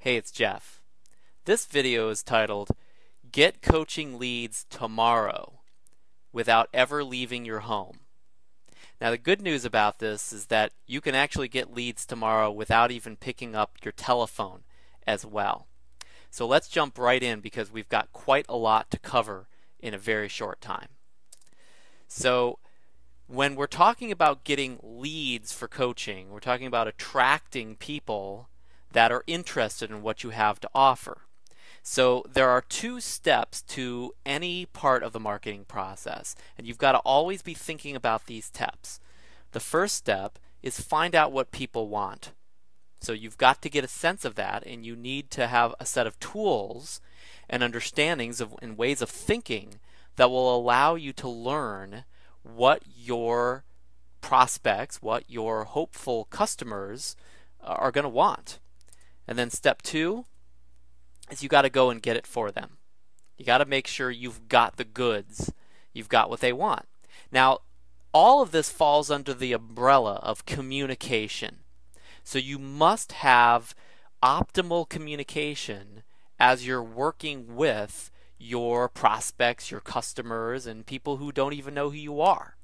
Hey, it's Jeff. This video is titled, Get Coaching Leads Tomorrow Without Ever Leaving Your Home. Now, the good news about this is that you can actually get leads tomorrow without even picking up your telephone as well. So let's jump right in because we've got quite a lot to cover in a very short time. So when we're talking about getting leads for coaching, we're talking about attracting people that are interested in what you have to offer. So there are two steps to any part of the marketing process, and you've got to always be thinking about these steps. The first step is find out what people want. So you've got to get a sense of that, and you need to have a set of tools and understandings and ways of thinking that will allow you to learn what your prospects, what your hopeful customers are going to want. And then step two is you got to go and get it for them. You got to make sure you've got the goods. You've got what they want. Now, all of this falls under the umbrella of communication. So you must have optimal communication as you're working with your prospects, your customers, and people who don't even know who you are.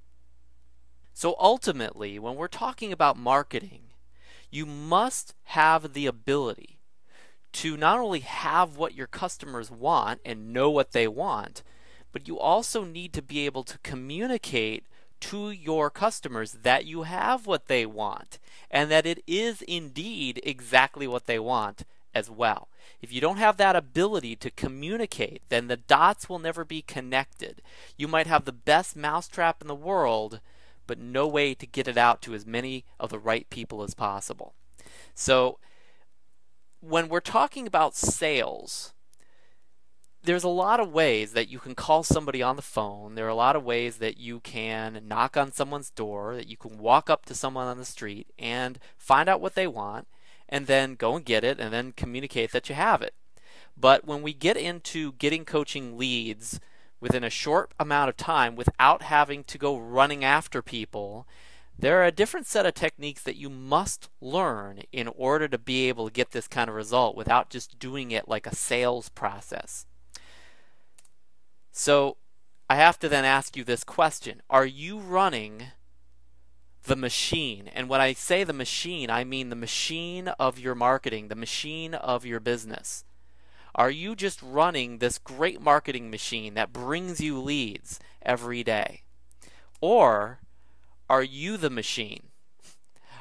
So ultimately, when we're talking about marketing, you must have the ability to not only have what your customers want and know what they want, but you also need to be able to communicate to your customers that you have what they want and that it is indeed exactly what they want as well. If you don't have that ability to communicate, then the dots will never be connected. You might have the best mousetrap in the world, but no way to get it out to as many of the right people as possible. So when we're talking about sales, there's a lot of ways that you can call somebody on the phone. There are a lot of ways that you can knock on someone's door, that you can walk up to someone on the street and find out what they want and then go and get it and then communicate that you have it. But when we get into getting coaching leads within a short amount of time without having to go running after people, there are a different set of techniques that you must learn in order to be able to get this kind of result without just doing it like a sales process. So I have to then ask you this question. Are you running the machine? And when I say the machine, I mean the machine of your marketing, the machine of your business. Are you just running this great marketing machine that brings you leads every day? Or are you the machine?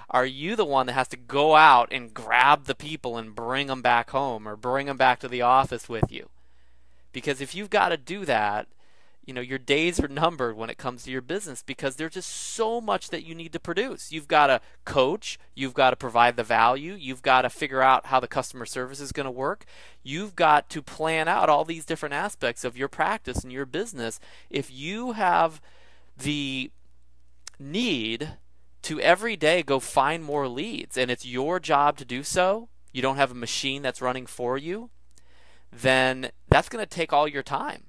Are you the one that has to go out and grab the people and bring them back home or bring them back to the office with you? Because if you've got to do that, your days are numbered when it comes to your business because there's just so much that you need to produce. You've got to coach, you've got to provide the value, you've got to figure out how the customer service is going to work. You've got to plan out all these different aspects of your practice and your business. If you have the need to every day go find more leads and it's your job to do so, you don't have a machine that's running for you, then that's going to take all your time.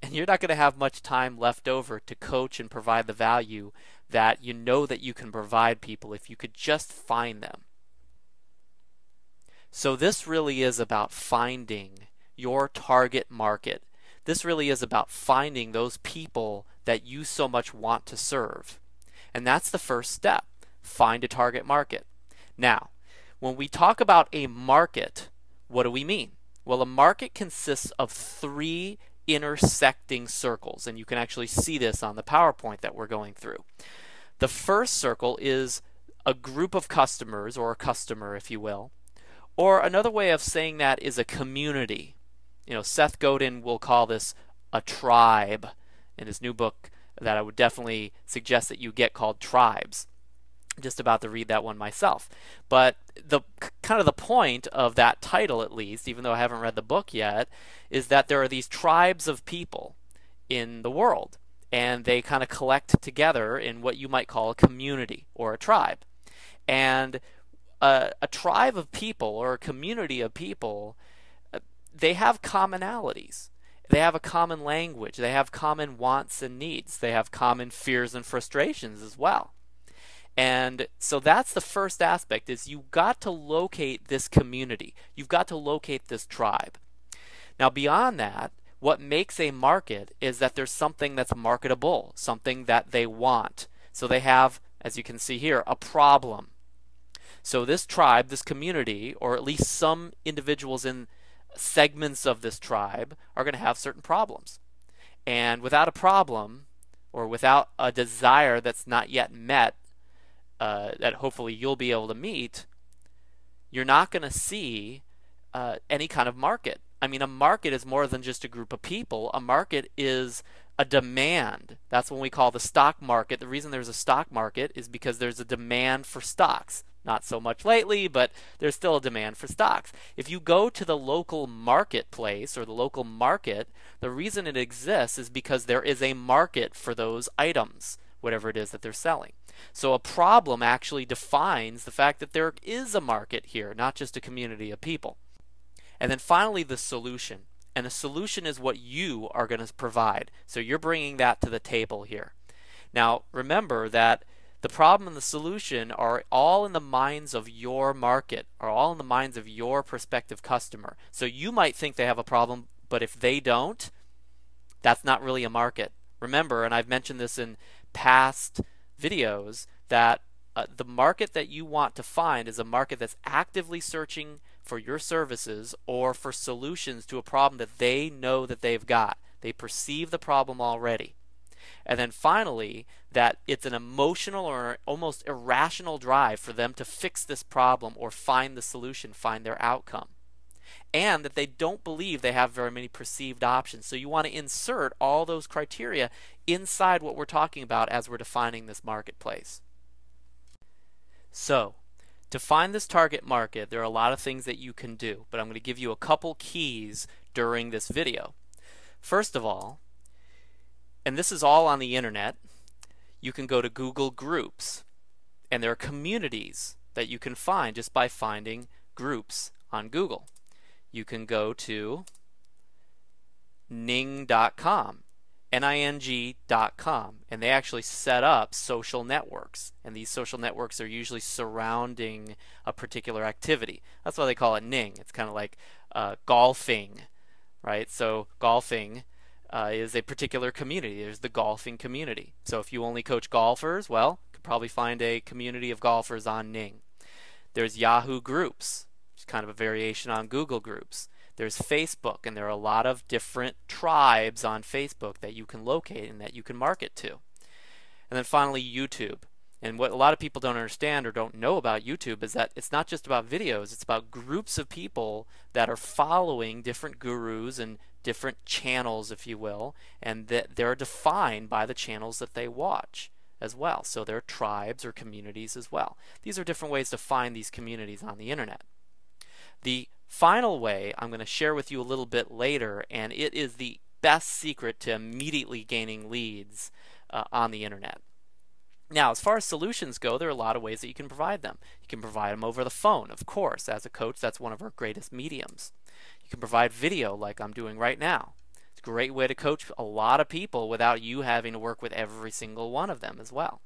And you're not going to have much time left over to coach and provide the value that you know that you can provide people if you could just find them. So this really is about finding your target market. This really is about finding those people that you so much want to serve. And that's the first step. Find a target market. Now, when we talk about a market, what do we mean? Well, a market consists of three intersecting circles, and you can actually see this on the PowerPoint that we're going through. The first circle is a group of customers, or a customer, if you will. Or another way of saying that is a community. Seth Godin will call this a tribe in his new book that I would definitely suggest that you get, called Tribes. I'm just about to read that one myself. But the point of that title, at least, even though I haven't read the book yet, is that there are these tribes of people in the world, and they kind of collect together in what you might call a community or a tribe. And a tribe of people or a community of people, they have commonalities. They have a common language. They have common wants and needs. They have common fears and frustrations as well. And so that's the first aspect, is you've got to locate this community. You've got to locate this tribe. Now beyond that, what makes a market is that there's something that's marketable, something that they want. So they have, as you can see here, a problem. So this tribe, this community, or at least some individuals in segments of this tribe are going to have certain problems. And without a problem, or without a desire that's not yet met, that hopefully you'll be able to meet, you're not going to see any kind of market. I mean, a market is more than just a group of people. A market is a demand. That's what we call the stock market. The reason there's a stock market is because there's a demand for stocks. Not so much lately, but there's still a demand for stocks. If you go to the local marketplace or the local market, the reason it exists is because there is a market for those items, whatever it is that they're selling. So a problem actually defines the fact that there is a market here, not just a community of people. And then finally, the solution. And the solution is what you are going to provide. So you're bringing that to the table here. Now, remember that the problem and the solution are all in the minds of your market, are all in the minds of your prospective customer. So you might think they have a problem, but if they don't, that's not really a market. Remember, and I've mentioned this in past videos, that the market that you want to find is a market that's actively searching for your services or for solutions to a problem that they know that they've got. They perceive the problem already. And then finally, that it's an emotional or almost irrational drive for them to fix this problem or find the solution, find their outcome. And that they don't believe they have very many perceived options. So you want to insert all those criteria inside what we're talking about as we're defining this marketplace. So, to find this target market, there are a lot of things that you can do, but I'm going to give you a couple keys during this video. First of all, and this is all on the internet, you can go to Google Groups, and there are communities that you can find just by finding groups on Google. You can go to ning.com, ning.com, and they actually set up social networks, and these social networks are usually surrounding a particular activity. That's why they call it Ning. It's kind of like golfing, right? So golfing is a particular community. There's the golfing community. So if you only coach golfers, well, you could probably find a community of golfers on Ning. There's Yahoo Groups, which is kind of a variation on Google Groups. There's Facebook, and there are a lot of different tribes on Facebook that you can locate and that you can market to. And then finally, YouTube. And what a lot of people don't understand or don't know about YouTube is that it's not just about videos, it's about groups of people that are following different gurus and different channels, if you will, and that they're defined by the channels that they watch as well. So they're tribes or communities as well. These are different ways to find these communities on the internet. The final way I'm going to share with you a little bit later, and it is the best secret to immediately gaining leads on the internet. Now, as far as solutions go, there are a lot of ways that you can provide them. You can provide them over the phone, of course. As a coach, that's one of our greatest mediums. You can provide video like I'm doing right now. It's a great way to coach a lot of people without you having to work with every single one of them as well.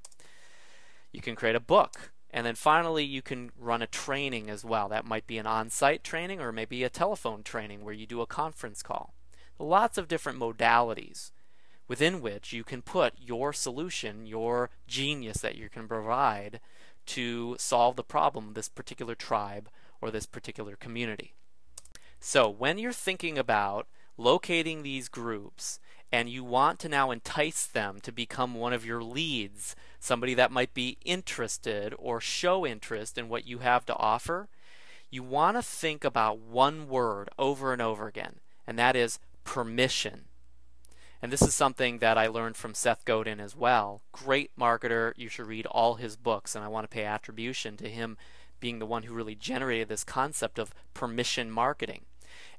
You can create a book. And then finally, you can run a training as well. That might be an on-site training or maybe a telephone training where you do a conference call. Lots of different modalities within which you can put your solution, your genius that you can provide to solve the problem of this particular tribe or this particular community. So when you're thinking about locating these groups and you want to now entice them to become one of your leads, somebody that might be interested or show interest in what you have to offer, you want to think about one word over and over again, and that is permission. And this is something that I learned from Seth Godin as well. Great marketer. You should read all his books, and I want to pay attribution to him being the one who really generated this concept of permission marketing.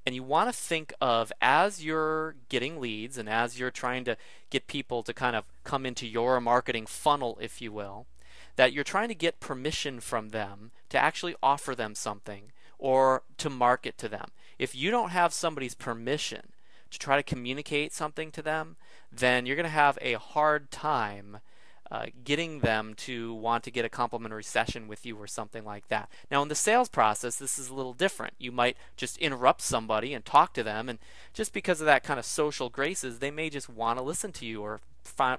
And you want to think of, as you're getting leads and as you're trying to get people to kind of come into your marketing funnel, if you will, that you're trying to get permission from them to actually offer them something or to market to them. If you don't have somebody's permission to try to communicate something to them, then you're going to have a hard time getting them to want to get a complimentary session with you or something like that. Now in the sales process, this is a little different. You might just interrupt somebody and talk to them, and just because of that kind of social graces, they may just want to listen to you or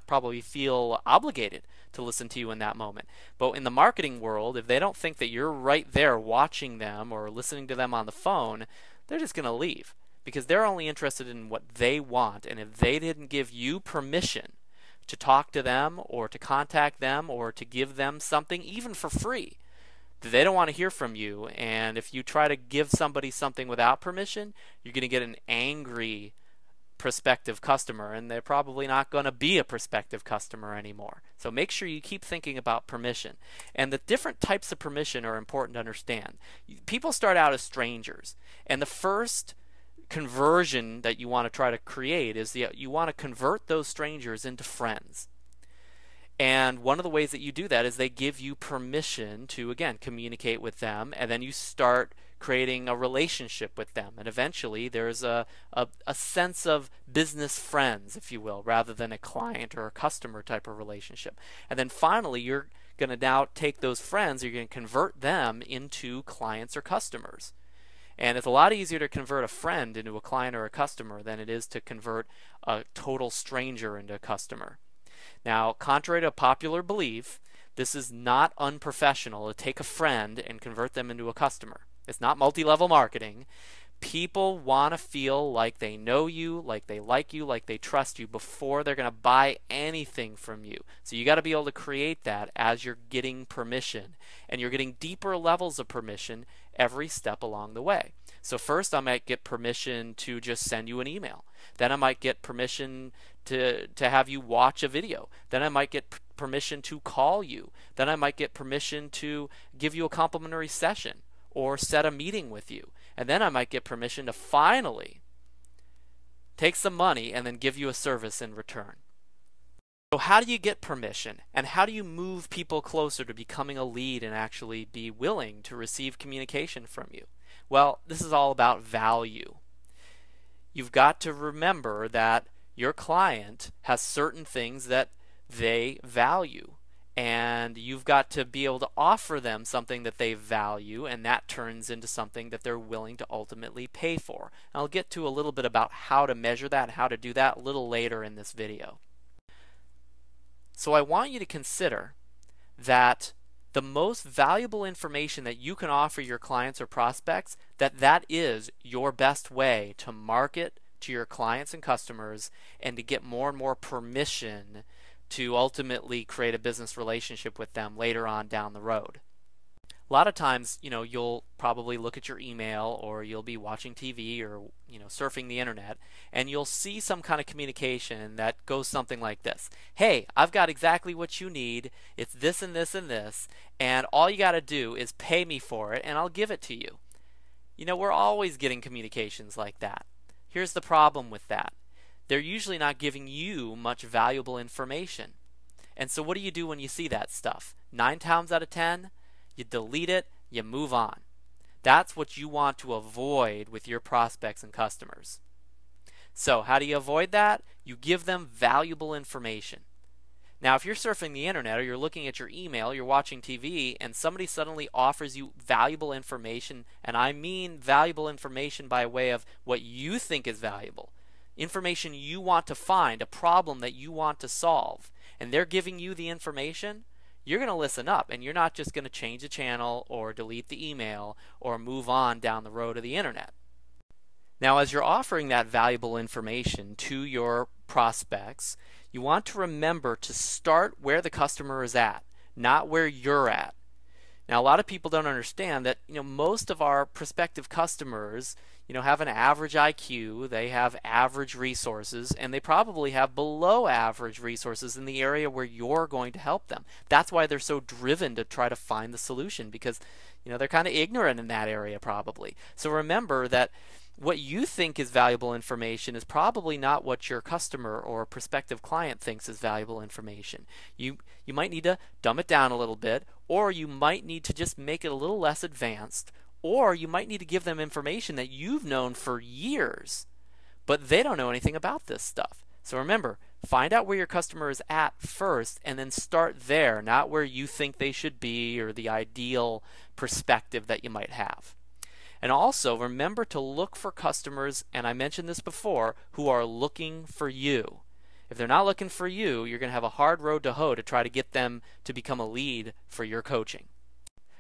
probably feel obligated to listen to you in that moment. But in the marketing world, if they don't think that you're right there watching them or listening to them on the phone, they're just going to leave, because they're only interested in what they want. And if they didn't give you permission to talk to them or to contact them or to give them something, even for free, they don't want to hear from you. And if you try to give somebody something without permission, you're going to get an angry prospective customer, and they're probably not going to be a prospective customer anymore. So make sure you keep thinking about permission. And the different types of permission are important to understand. People start out as strangers, and the first conversion that you want to try to create is you want to convert those strangers into friends. And one of the ways that you do that is they give you permission to, again, communicate with them, and then you start creating a relationship with them. And eventually there's a sense of business friends, if you will, rather than a client or a customer type of relationship. And then finally you're going to now take those friends, you're going to convert them into clients or customers. And it's a lot easier to convert a friend into a client or a customer than it is to convert a total stranger into a customer. Now, contrary to popular belief, this is not unprofessional to take a friend and convert them into a customer. It's not multi-level marketing. People want to feel like they know you, like they like you, like they trust you before they're going to buy anything from you. So you got to be able to create that as you're getting permission, and you're getting deeper levels of permission every step along the way. So first I might get permission to just send you an email. Then I might get permission to have you watch a video. Then I might get permission to call you. Then I might get permission to give you a complimentary session or set a meeting with you. And then I might get permission to finally take some money and then give you a service in return. So how do you get permission, and how do you move people closer to becoming a lead and actually be willing to receive communication from you? Well, this is all about value. You've got to remember that your client has certain things that they value, and you've got to be able to offer them something that they value, and that turns into something that they're willing to ultimately pay for. And I'll get to a little bit about how to measure that and how to do that a little later in this video. So I want you to consider that the most valuable information that you can offer your clients or prospects, that is your best way to market to your clients and customers and to get more and more permission to ultimately create a business relationship with them later on down the road. A lot of times, you'll probably look at your email, or you'll be watching TV, or surfing the internet, and you'll see some kind of communication that goes something like this. Hey, I've got exactly what you need. It's this and this and this, and all you got to do is pay me for it and I'll give it to you. We're always getting communications like that. Here's the problem with that. They're usually not giving you much valuable information. And so what do you do when you see that stuff? 9 times out of 10, you delete it, you move on. That's what you want to avoid with your prospects and customers. So how do you avoid that? You give them valuable information. Now, if you're surfing the internet, or you're looking at your email, you're watching TV, and somebody suddenly offers you valuable information, and I mean valuable information by way of what you think is valuable, information you want to find, a problem that you want to solve, and they're giving you the information, you're going to listen up, and you're not just going to change the channel or delete the email or move on down the road of the internet. Now, as you're offering that valuable information to your prospects, you want to remember to start where the customer is at, not where you're at. Now, a lot of people don't understand that most of our prospective customers have an average IQ, they have average resources, and they probably have below average resources in the area where you're going to help them. That's why they're so driven to try to find the solution, because they're kind of ignorant in that area probably. So remember that what you think is valuable information is probably not what your customer or prospective client thinks is valuable information. You might need to dumb it down a little bit, or you might need to just make it a little less advanced, or you might need to give them information that you've known for years, but they don't know anything about this stuff. So remember, Find out where your customer is at first and then start there, not where you think they should be or the ideal perspective that you might have. And also remember to look for customers, and I mentioned this before, who are looking for you. If they're not looking for you, you're going to have a hard road to hoe to try to get them to become a lead for your coaching.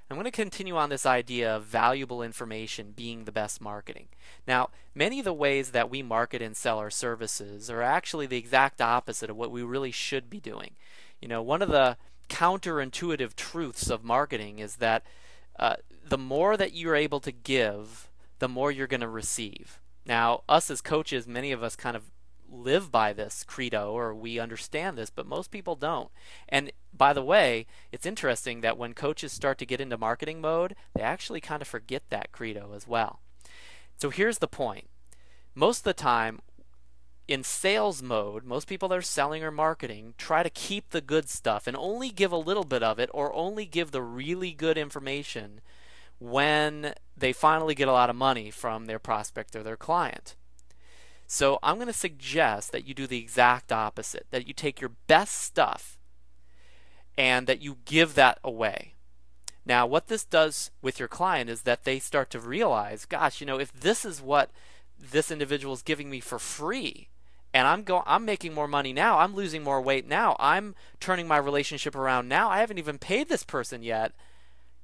I'm going to continue on this idea of valuable information being the best marketing. Now, many of the ways that we market and sell our services are actually the exact opposite of what we really should be doing. One of the counterintuitive truths of marketing is that the more that you're able to give, the more you're going to receive. Now, us as coaches, many of us kind of live by this credo, or we understand this, but most people don't. And by the way, it's interesting that when coaches start to get into marketing mode, they actually kind of forget that credo as well. So here's the point. Most of the time, in sales mode, most people that are selling or marketing try to keep the good stuff and only give a little bit of it, or only give the really good information when they finally get a lot of money from their prospect or their client. So I'm going to suggest that you do the exact opposite, that you take your best stuff and that you give that away. Now, what this does with your client is that they start to realize, gosh, if this is what this individual is giving me for free, and I'm making more money now, I'm losing more weight now, I'm turning my relationship around now, I haven't even paid this person yet.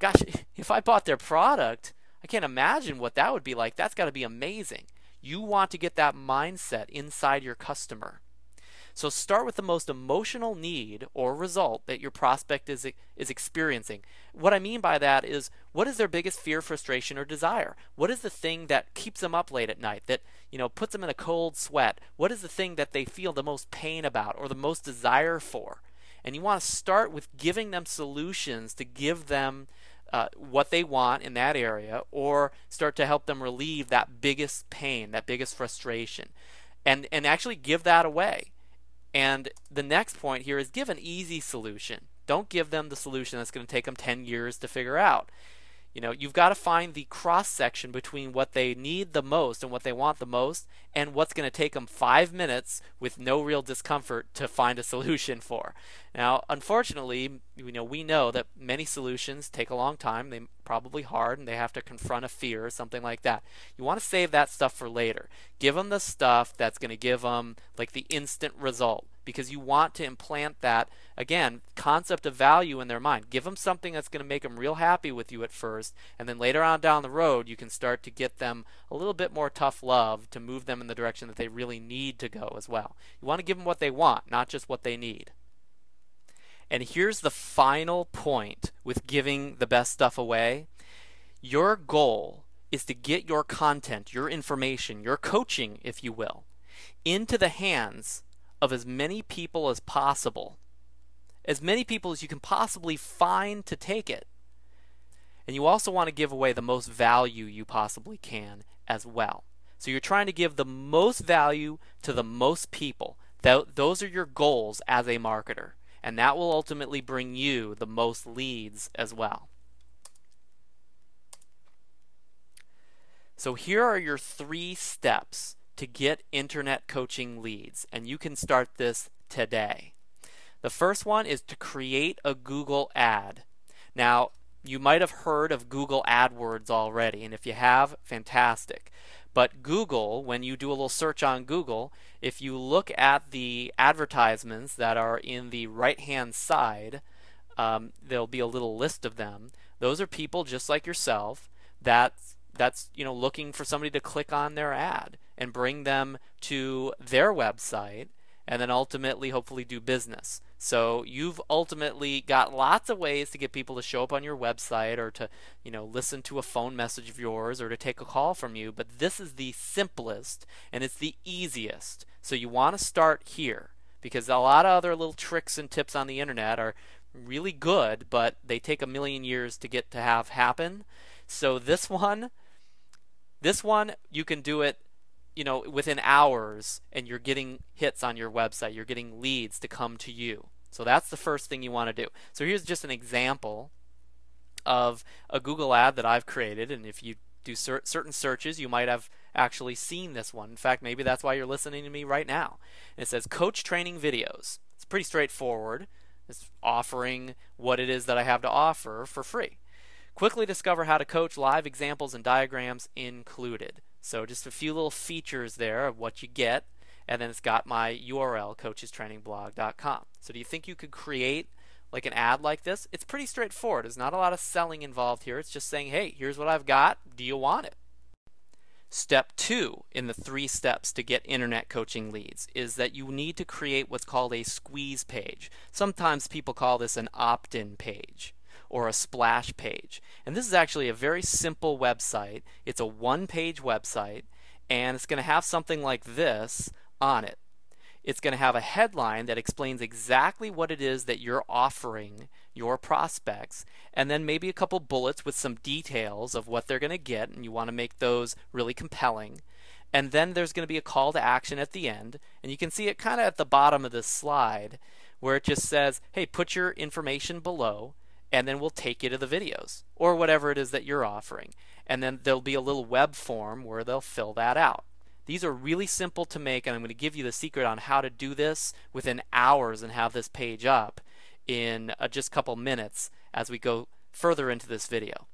Gosh, if I bought their product, I can't imagine what that would be like. That's got to be amazing. You want to get that mindset inside your customer. So start with the most emotional need or result that your prospect is experiencing. What I mean by that is, what is their biggest fear, frustration, or desire? What is the thing that keeps them up late at night, that puts them in a cold sweat? What is the thing that they feel the most pain about or the most desire for? And you want to start with giving them solutions to give them what they want in that area, or start to help them relieve that biggest pain, that biggest frustration, and actually give that away. And the next point here is give an easy solution. Don't give them the solution that's going to take them 10 years to figure out. You've got to find the cross section between what they need the most and what they want the most, and what's going to take them 5 minutes with no real discomfort to find a solution for. Now, unfortunately, we know that many solutions take a long time. They're probably hard, and they have to confront a fear or something like that. You want to save that stuff for later. Give them the stuff that's going to give them like the instant result, because you want to implant that, again, concept of value in their mind. Give them something that's going to make them real happy with you at first, and then later on down the road you can start to get them a little bit more tough love to move them in the direction that they really need to go as well. You want to give them what they want, not just what they need. And here's the final point with giving the best stuff away. Your goal is to get your content, your information, your coaching, if you will, into the hands of as many people as possible. As many people as you can possibly find to take it. And you also want to give away the most value you possibly can as well. So you're trying to give the most value to the most people. Those are your goals as a marketer. And that will ultimately bring you the most leads as well. So here are your 3 steps to get internet coaching leads, and you can start this today. The first one is to create a Google ad. Now, you might have heard of Google AdWords already, and if you have, fantastic. But Google, when you do a little search on Google, if you look at the advertisements that are in the right-hand side, there'll be a little list of them. Those are people just like yourself that's looking for somebody to click on their ad and bring them to their website, and then ultimately hopefully do business. So you've ultimately got lots of ways to get people to show up on your website, or to listen to a phone message of yours, or to take a call from you, but this is the simplest and it's the easiest. So you want to start here, because a lot of other little tricks and tips on the internet are really good, but they take a million years to get to have happen. So this one you can do it within hours, and you're getting hits on your website. You're getting leads to come to you. So that's the first thing you want to do. So here's just an example of a Google ad that I've created, and if you do certain searches, you might have actually seen this one. In fact, maybe that's why you're listening to me right now. And it says coach training videos. It's pretty straightforward. It's offering what it is that I have to offer for free. Quickly discover how to coach, live examples and diagrams included. So just a few little features there of what you get, and then it's got my URL, coachestrainingblog.com. So do you think you could create like an ad like this? It's pretty straightforward. There's not a lot of selling involved here. It's just saying, hey, here's what I've got. Do you want it? Step 2 in the 3 steps to get internet coaching leads is that you need to create what's called a squeeze page. Sometimes people call this an opt-in page or a splash page. And this is actually a very simple website. It's a one-page website, and it's going to have something like this on it. It's going to have a headline that explains exactly what it is that you're offering your prospects, and then maybe a couple bullets with some details of what they're going to get, and you want to make those really compelling. And then there's going to be a call to action at the end, and you can see it kind of at the bottom of this slide where it just says, hey, put your information below, and then we'll take you to the videos or whatever it is that you're offering. And then there'll be a little web form where they'll fill that out. These are really simple to make, and I'm going to give you the secret on how to do this within hours and have this page up in just a couple minutes as we go further into this video.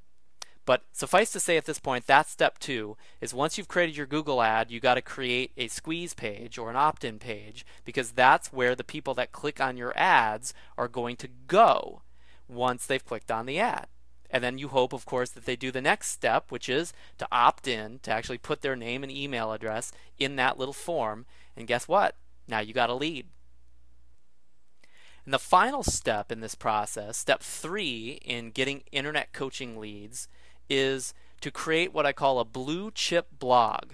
But suffice to say at this point, that's step 2, is once you've created your Google ad, you got to create a squeeze page or an opt-in page, because that's where the people that click on your ads are going to go once they've clicked on the ad. And then you hope, of course, that they do the next step, which is to opt in, to actually put their name and email address in that little form. And guess what? Now you got a lead. And the final step in this process, step 3 in getting internet coaching leads, is to create what I call a blue chip blog.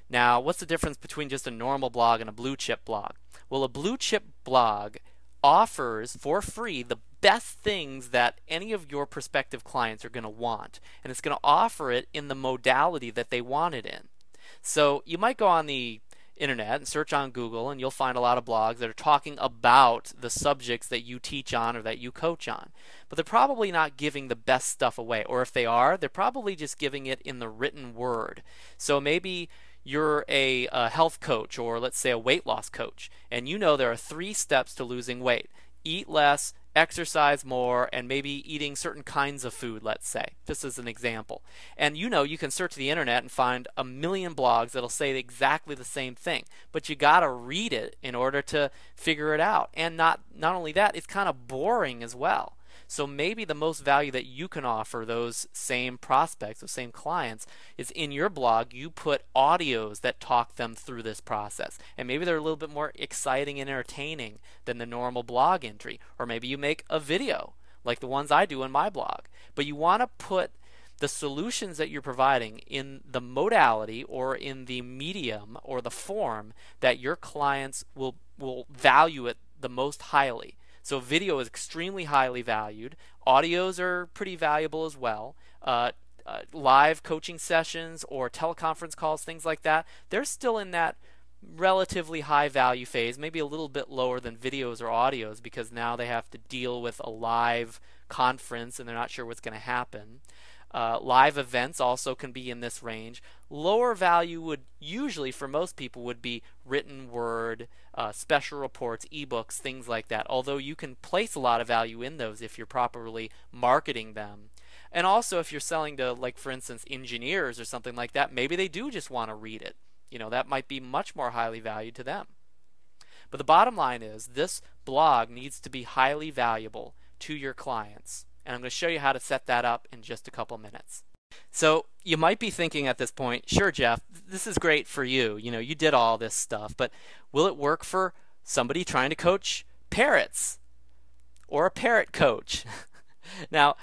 Now, what's the difference between just a normal blog and a blue chip blog? Well, a blue chip blog offers for free the best things that any of your prospective clients are going to want, and it's going to offer it in the modality that they want it in. So you might go on the internet and search on Google, and you'll find a lot of blogs that are talking about the subjects that you teach on or that you coach on, but they're probably not giving the best stuff away, or if they are, they're probably just giving it in the written word. So maybe you're a health coach, or let's say a weight loss coach, and you know there are 3 steps to losing weight. Eat less, exercise more, and maybe eating certain kinds of food, let's say, just as an example. And you know you can search the internet and find a million blogs that'll say exactly the same thing, but you gotta read it in order to figure it out. And not only that, it's kind of boring as well. So maybe the most value that you can offer those same prospects, those same clients, is in your blog you put audios that talk them through this process. And maybe they're a little bit more exciting and entertaining than the normal blog entry. Or maybe you make a video like the ones I do in my blog. But you want to put the solutions that you're providing in the modality or in the medium or the form that your clients will value it the most highly. So video is extremely highly valued. Audios are pretty valuable as well. Live coaching sessions or teleconference calls, things like that, they're still in that relatively high value phase, maybe a little bit lower than videos or audios because now they have to deal with a live conference and they're not sure what's going to happen. Live events also can be in this range. Lower value would usually, for most people, would be written word, special reports, ebooks, things like that, although you can place a lot of value in those if you're properly marketing them. And also if you're selling to, like, for instance, engineers or something like that, maybe they do just want to read it. You know, that might be much more highly valued to them. But the bottom line is this blog needs to be highly valuable to your clients. And I'm going to show you how to set that up in just a couple minutes. So you might be thinking at this point, sure, Jeff, this is great for you. You know, you did all this stuff, but will it work for somebody trying to coach parrots or a parrot coach? Now,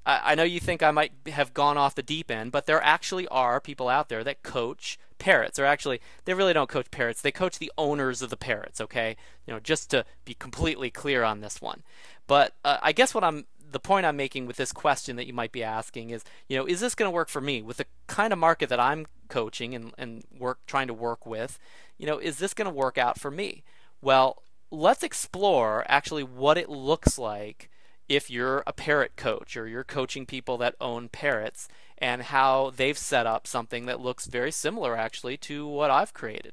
I know you think I might have gone off the deep end, but there actually are people out there that coach parrots. Or actually, they really don't coach parrots. They coach the owners of the parrots, okay? You know, just to be completely clear on this one. But I guess the point I'm making with this question that you might be asking is, you know, is this going to work for me with the kind of market that I'm coaching and trying to work with? You know, is this going to work out for me? Well, let's explore actually what it looks like if you're a parrot coach or you're coaching people that own parrots, and how they've set up something that looks very similar actually to what I've created.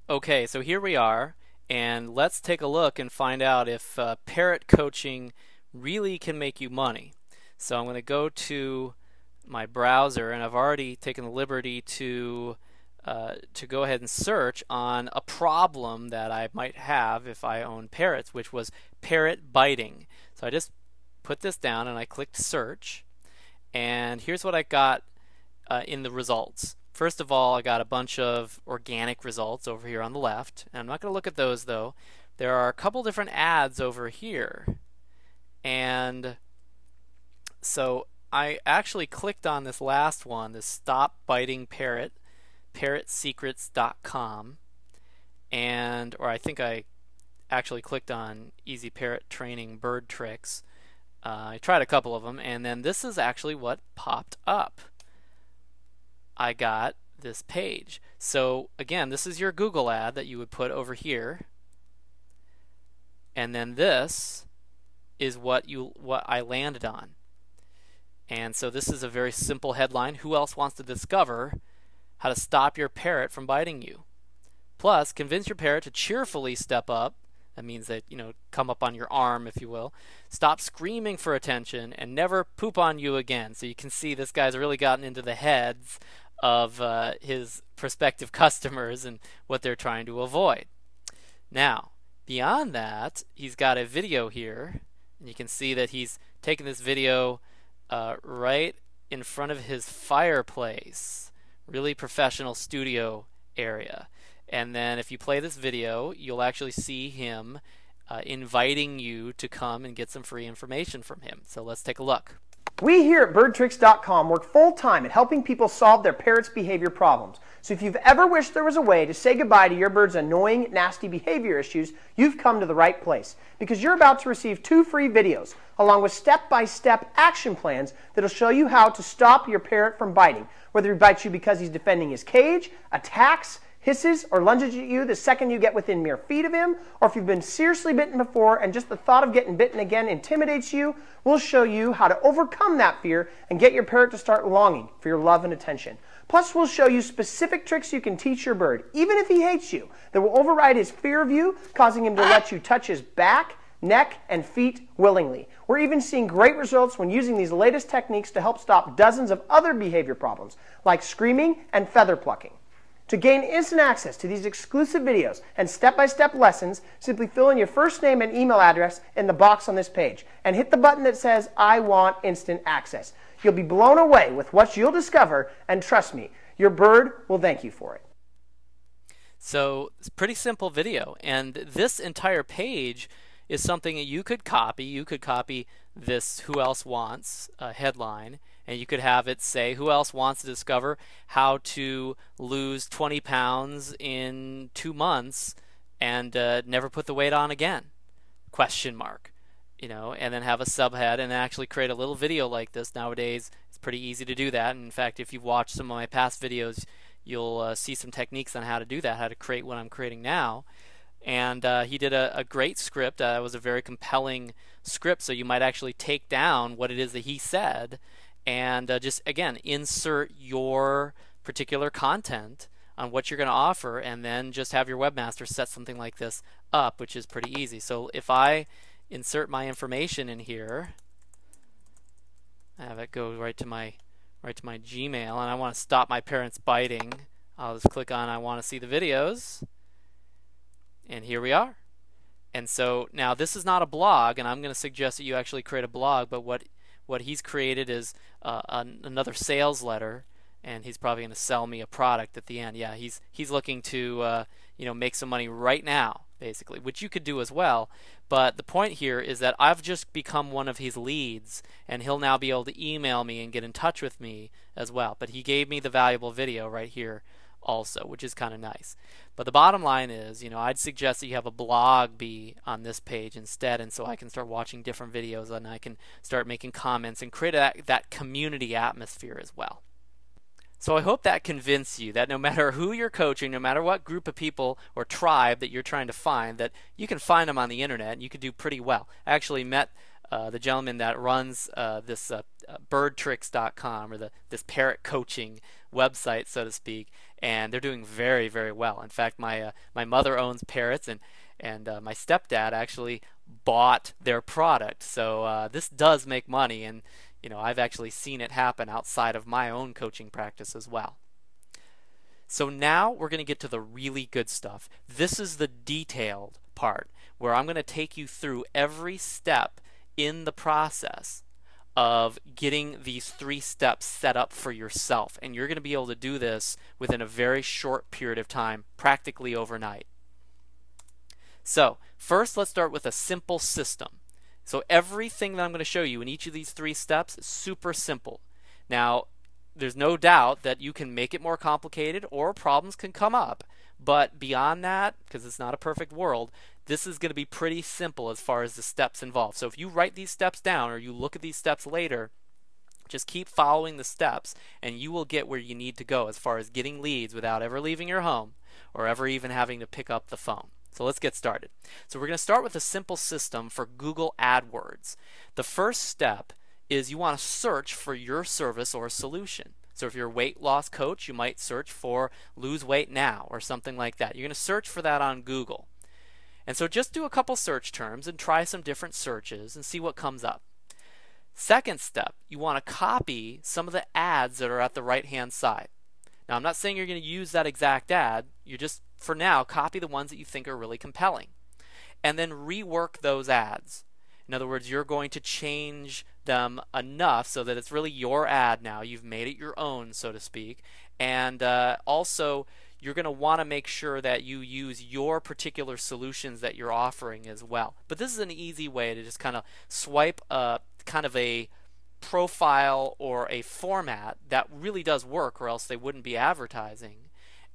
Okay, so here we are, and let's take a look and find out if parrot coaching really can make you money. So I'm going to go to my browser, and I've already taken the liberty to go ahead and search on a problem that I might have if I own parrots, which was parrot biting. So I just put this down and I clicked search, and here's what I got in the results. First of all, I got a bunch of organic results over here on the left, and I'm not going to look at those though. There are a couple different ads over here, and so I actually clicked on this last one, this Stop Biting Parrot, parrotsecrets.com, or I think I actually clicked on Easy Parrot Training Bird Tricks. I tried a couple of them, and then this is actually what popped up. I got this page. So again, this is your Google ad that you would put over here, and then this is what I landed on. And so this is a very simple headline. Who else wants to discover how to stop your parrot from biting you? Plus, convince your parrot to cheerfully step up. That means that, come up on your arm, if you will. Stop screaming for attention and never poop on you again. So you can see this guy's really gotten into the heads of his prospective customers and what they're trying to avoid. Now, beyond that, he's got a video here, and you can see that he's taken this video right in front of his fireplace. Really professional studio area. And then if you play this video, you'll actually see him inviting you to come and get some free information from him. So let's take a look. We here at birdtricks.com work full-time at helping people solve their parrots' behavior problems. So if you've ever wished there was a way to say goodbye to your bird's annoying, nasty behavior issues, you've come to the right place. Because you're about to receive 2 free videos, along with step-by-step action plans that'll show you how to stop your parrot from biting. Whether he bites you because he's defending his cage, attacks, hisses, or lunges at you the second you get within mere feet of him, or if you've been seriously bitten before and just the thought of getting bitten again intimidates you, we'll show you how to overcome that fear and get your parrot to start longing for your love and attention. Plus, we'll show you specific tricks you can teach your bird, even if he hates you, that will override his fear of you, causing him to let you touch his back, neck, and feet willingly. We're even seeing great results when using these latest techniques to help stop dozens of other behavior problems, like screaming and feather plucking. To gain instant access to these exclusive videos and step-by-step lessons, simply fill in your first name and email address in the box on this page and hit the button that says, I want instant access. You'll be blown away with what you'll discover, and trust me, your bird will thank you for it. So it's a pretty simple video, and this entire page is something that you could copy. You could copy this Who Else Wants headline, and you could have it say, who else wants to discover how to lose 20 pounds in 2 months and never put the weight on again? Question mark. And then have a subhead and actually create a little video like this. Nowadays, it's pretty easy to do that. In fact, if you've watched some of my past videos, you'll see some techniques on how to do that, how to create what I'm creating now. And he did a great script. It was a very compelling script, so you might actually take down what it is that he said and just, again, insert your particular content on what you're going to offer, and then just have your webmaster set something like this up, which is pretty easy. So if I insert my information in here, have it go right to my Gmail, and I want to stop my parents biting, I'll just click on I want to see the videos, and here we are. And so now this is not a blog, and I'm going to suggest that you actually create a blog, but what he's created is another sales letter, and he's probably going to sell me a product at the end. Yeah, he's looking to make some money right now, basically, which you could do as well. But the point here is that I've just become one of his leads, and he'll now be able to email me and get in touch with me as well. But he gave me the valuable video right here also, which is kind of nice. But the bottom line is, I'd suggest that you have a blog be on this page instead, and so I can start watching different videos and I can start making comments and create that community atmosphere as well. So I hope that convinced you that no matter who you're coaching, no matter what group of people or tribe that you're trying to find, that you can find them on the internet and you can do pretty well. I actually met the gentleman that runs this birdtricks.com, or this parrot coaching website, so to speak, and they're doing very, very well. In fact, my mother owns parrots, and my stepdad actually bought their product. So this does make money, and I've actually seen it happen outside of my own coaching practice as well. So now we're going to get to the really good stuff. This is the detailed part where I'm going to take you through every step in the process of getting these 3 steps set up for yourself. And you're going to be able to do this within a very short period of time, practically overnight. So first, let's start with a simple system. So everything that I'm going to show you in each of these 3 steps is super simple. Now, there's no doubt that you can make it more complicated or problems can come up. But beyond that, because it's not a perfect world, this is going to be pretty simple as far as the steps involved. So if you write these steps down or you look at these steps later, just keep following the steps and you will get where you need to go as far as getting leads without ever leaving your home or ever even having to pick up the phone. So let's get started. So we're going to start with a simple system for Google AdWords. The first step is you want to search for your service or solution. So if you're a weight loss coach, you might search for lose weight now or something like that. You're going to search for that on Google. And so just do a couple search terms and try some different searches and see what comes up. Second step, you want to copy some of the ads that are at the right-hand side. Now, I'm not saying you're going to use that exact ad. You just, for now, copy the ones that you think are really compelling. And then rework those ads. In other words, you're going to change them enough so that it's really your ad now. You've made it your own, so to speak. And also, you're going to want to make sure that you use your particular solutions that you're offering as well. But this is an easy way to just kind of swipe kind of a profile or a format that really does work, or else they wouldn't be advertising,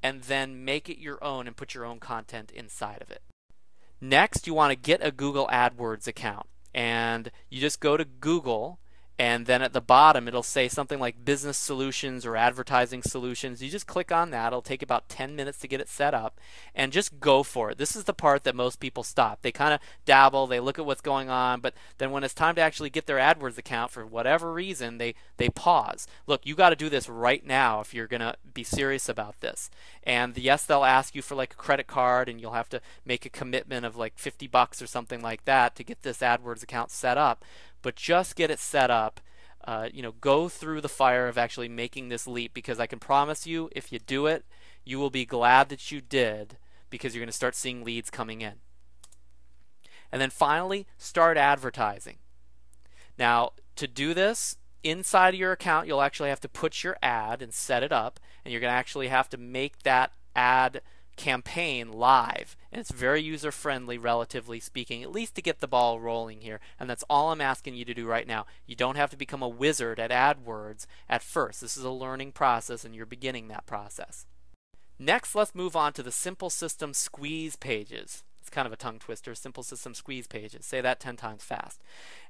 and then make it your own and put your own content inside of it. Next, you want to get a Google AdWords account, and you just go to Google, and then at the bottom it'll say something like business solutions or advertising solutions. You just click on that. It'll take about 10 minutes to get it set up, and just go for it. This is the part that most people stop. They kind of dabble, they look at what's going on, but then when it's time to actually get their AdWords account, for whatever reason, they pause. Look, you got to do this right now if you're going to be serious about this. And yes, they'll ask you for like a credit card, and you'll have to make a commitment of like $50 or something like that to get this AdWords account set up. But just get it set up. Go through the fire of actually making this leap, because I can promise you, if you do it, you will be glad that you did, because you're going to start seeing leads coming in. And then finally, start advertising. Now, to do this, inside of your account, you'll actually have to put your ad and set it up, and you're going to actually have to make that ad campaign live, and it's very user friendly, relatively speaking, at least to get the ball rolling here. And that's all I'm asking you to do right now. You don't have to become a wizard at AdWords at first. This is a learning process, and you're beginning that process. Next, let's move on to the Simple System squeeze pages. It's kind of a tongue twister. Simple System squeeze pages. Say that 10 times fast.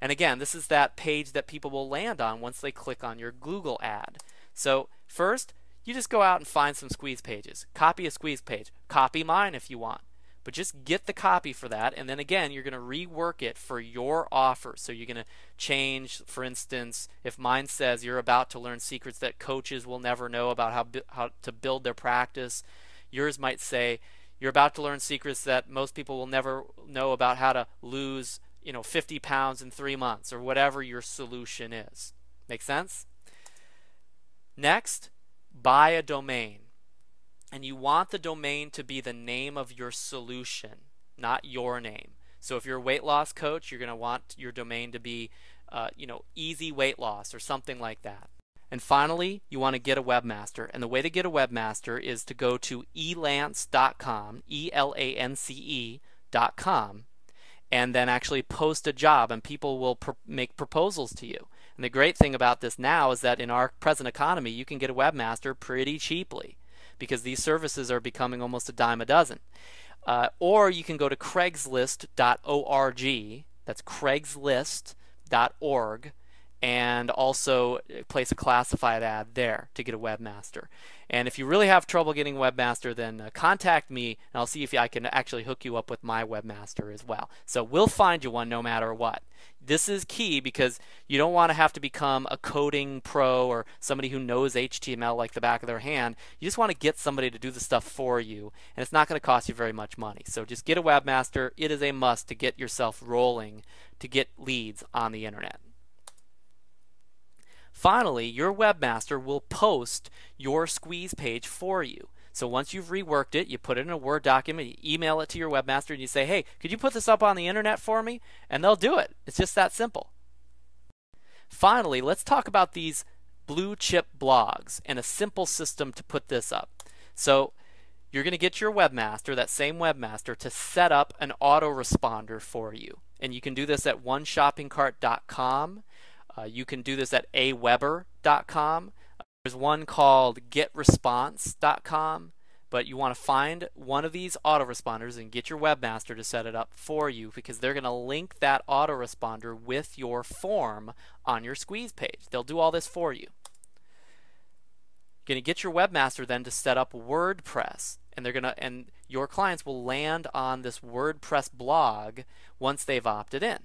And again, this is that page that people will land on once they click on your Google ad. So first, you just go out and find some squeeze pages. Copy a squeeze page. Copy mine if you want. But just get the copy for that, and then again, you're going to rework it for your offer. So you're going to change, for instance, if mine says you're about to learn secrets that coaches will never know about how to build their practice, yours might say you're about to learn secrets that most people will never know about how to lose 50 pounds in 3 months, or whatever your solution is. Make sense? Next, buy a domain. And you want the domain to be the name of your solution, not your name. So if you're a weight loss coach, you're going to want your domain to be easy weight loss or something like that. And finally, you want to get a webmaster. And the way to get a webmaster is to go to elance.com, ELANCE.com, and then actually post a job, and people will make proposals to you. And the great thing about this now is that in our present economy, you can get a webmaster pretty cheaply, because these services are becoming almost a dime a dozen. Or you can go to Craigslist.org, that's Craigslist.org, and also place a classified ad there to get a webmaster. And if you really have trouble getting a webmaster, then contact me, and I'll see if I can actually hook you up with my webmaster as well. So we'll find you one no matter what. This is key because you don't want to have to become a coding pro or somebody who knows HTML like the back of their hand. You just want to get somebody to do the stuff for you, and it's not going to cost you very much money. So just get a webmaster. It is a must to get yourself rolling to get leads on the internet. Finally, your webmaster will post your squeeze page for you. So once you've reworked it, you put it in a Word document, you email it to your webmaster, and you say, hey, could you put this up on the internet for me? And they'll do it. It's just that simple. Finally, let's talk about these blue chip blogs and a simple system to put this up. So you're going to get your webmaster, that same webmaster, to set up an autoresponder for you. And you can do this at oneshoppingcart.com. You can do this at aweber.com. There's one called getresponse.com, but you want to find one of these autoresponders and get your webmaster to set it up for you, because they're going to link that autoresponder with your form on your squeeze page. They'll do all this for you. You're going to get your webmaster then to set up WordPress, and your clients will land on this WordPress blog once they've opted in.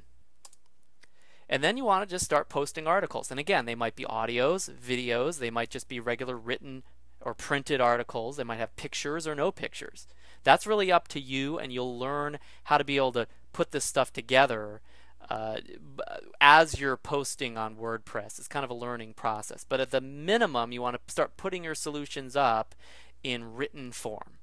And then you want to just start posting articles. And again, they might be audios, videos, they might just be regular written or printed articles, they might have pictures or no pictures. That's really up to you, and you'll learn how to be able to put this stuff together as you're posting on WordPress. It's kind of a learning process. But at the minimum, you want to start putting your solutions up in written form.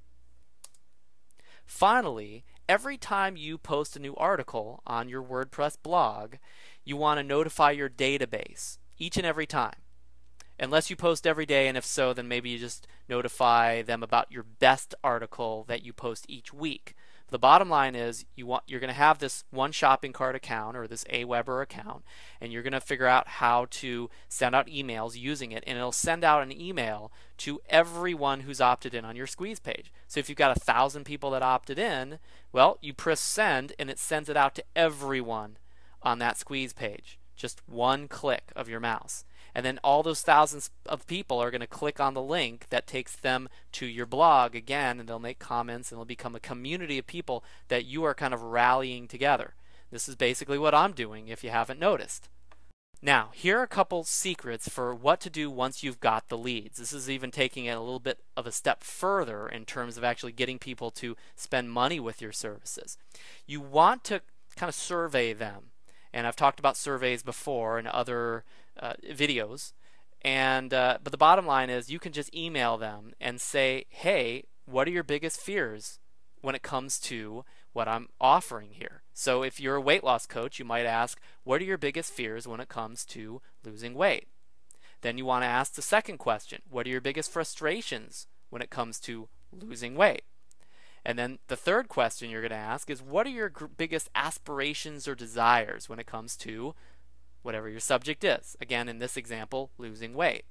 Finally, every time you post a new article on your WordPress blog, you want to notify your database each and every time. Unless you post every day, and if so, then maybe you just notify them about your best article that you post each week. The bottom line is you're going to have this one shopping cart account or this AWeber account, and you're going to figure out how to send out emails using it, and it'll send out an email to everyone who's opted in on your squeeze page. So if you've got 1,000 people that opted in, well, you press send and it sends it out to everyone on that squeeze page. Just one click of your mouse. And then all those thousands of people are going to click on the link that takes them to your blog again, and they'll make comments, and it'll become a community of people that you are kind of rallying together. This is basically what I'm doing, if you haven't noticed. Now, here are a couple secrets for what to do once you've got the leads. This is even taking it a little bit of a step further in terms of actually getting people to spend money with your services. You want to kind of survey them. And I've talked about surveys before in other videos. But the bottom line is you can just email them and say, hey, what are your biggest fears when it comes to what I'm offering here? So if you're a weight loss coach, you might ask, what are your biggest fears when it comes to losing weight? Then you want to ask the second question, what are your biggest frustrations when it comes to losing weight? And then the third question you're going to ask is, what are your biggest aspirations or desires when it comes to whatever your subject is? Again, in this example, losing weight.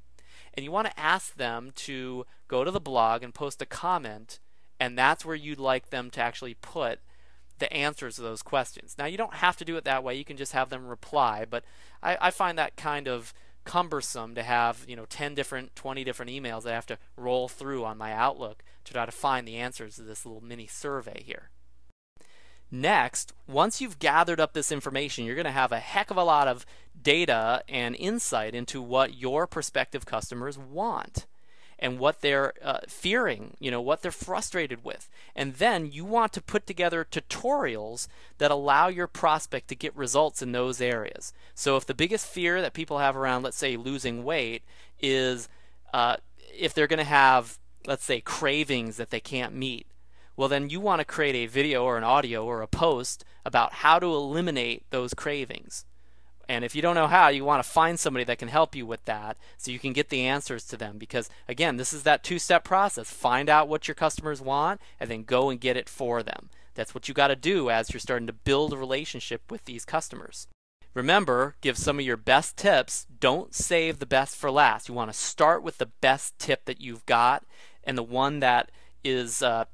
And you want to ask them to go to the blog and post a comment, and that's where you'd like them to actually put the answers to those questions. Now, you don't have to do it that way. You can just have them reply, but I find that kind of cumbersome to have 10 different, 20 different emails that I have to roll through on my Outlook to try to find the answers to this little mini survey here. Next, once you've gathered up this information, you're going to have a heck of a lot of data and insight into what your prospective customers want and what they're fearing, what they're frustrated with. And then you want to put together tutorials that allow your prospect to get results in those areas. So if the biggest fear that people have around, let's say, losing weight is if they're going to have, let's say, cravings that they can't meet, well, then you want to create a video or an audio or a post about how to eliminate those cravings. And if you don't know how, you want to find somebody that can help you with that so you can get the answers to them. Because, again, this is that two-step process. Find out what your customers want and then go and get it for them. That's what you got to do as you're starting to build a relationship with these customers. Remember, give some of your best tips. Don't save the best for last. You want to start with the best tip that you've got and the one that is going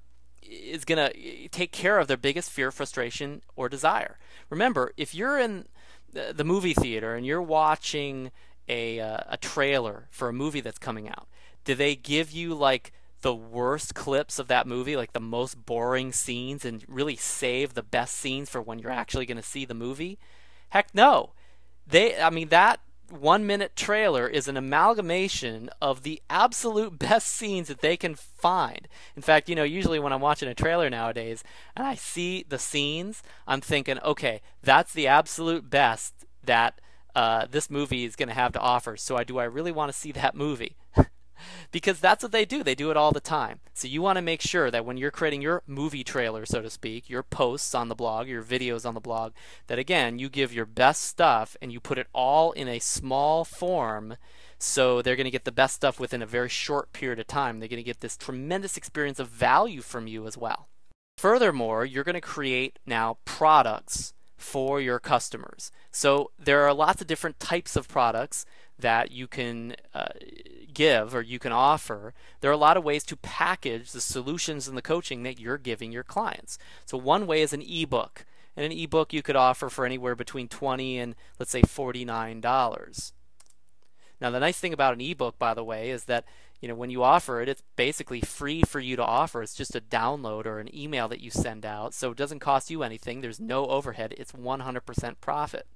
to take care of their biggest fear, frustration, or desire. Remember, if you're in the movie theater and you're watching a trailer for a movie that's coming out, do they give you like the worst clips of that movie, like the most boring scenes, and really save the best scenes for when you're actually going to see the movie? Heck no. I mean, that 1 minute trailer is an amalgamation of the absolute best scenes that they can find. In fact, usually when I'm watching a trailer nowadays and I see the scenes, I'm thinking, okay, that's the absolute best that this movie is going to have to offer. So do I really want to see that movie? Because that's what they do. They do it all the time. So you want to make sure that when you're creating your movie trailer, so to speak, your posts on the blog, your videos on the blog, that again, you give your best stuff and you put it all in a small form, so they're going to get the best stuff within a very short period of time. They're going to get this tremendous experience of value from you as well. Furthermore, you're going to create now products for your customers. So there are lots of different types of products that you can give or you can offer. There are a lot of ways to package the solutions and the coaching that you're giving your clients. So one way is an ebook. And an ebook you could offer for anywhere between $20 and let's say $49. Now the nice thing about an ebook, by the way, is that when you offer it, it's basically free for you to offer. It's just a download or an email that you send out. So it doesn't cost you anything. There's no overhead. It's 100% profit.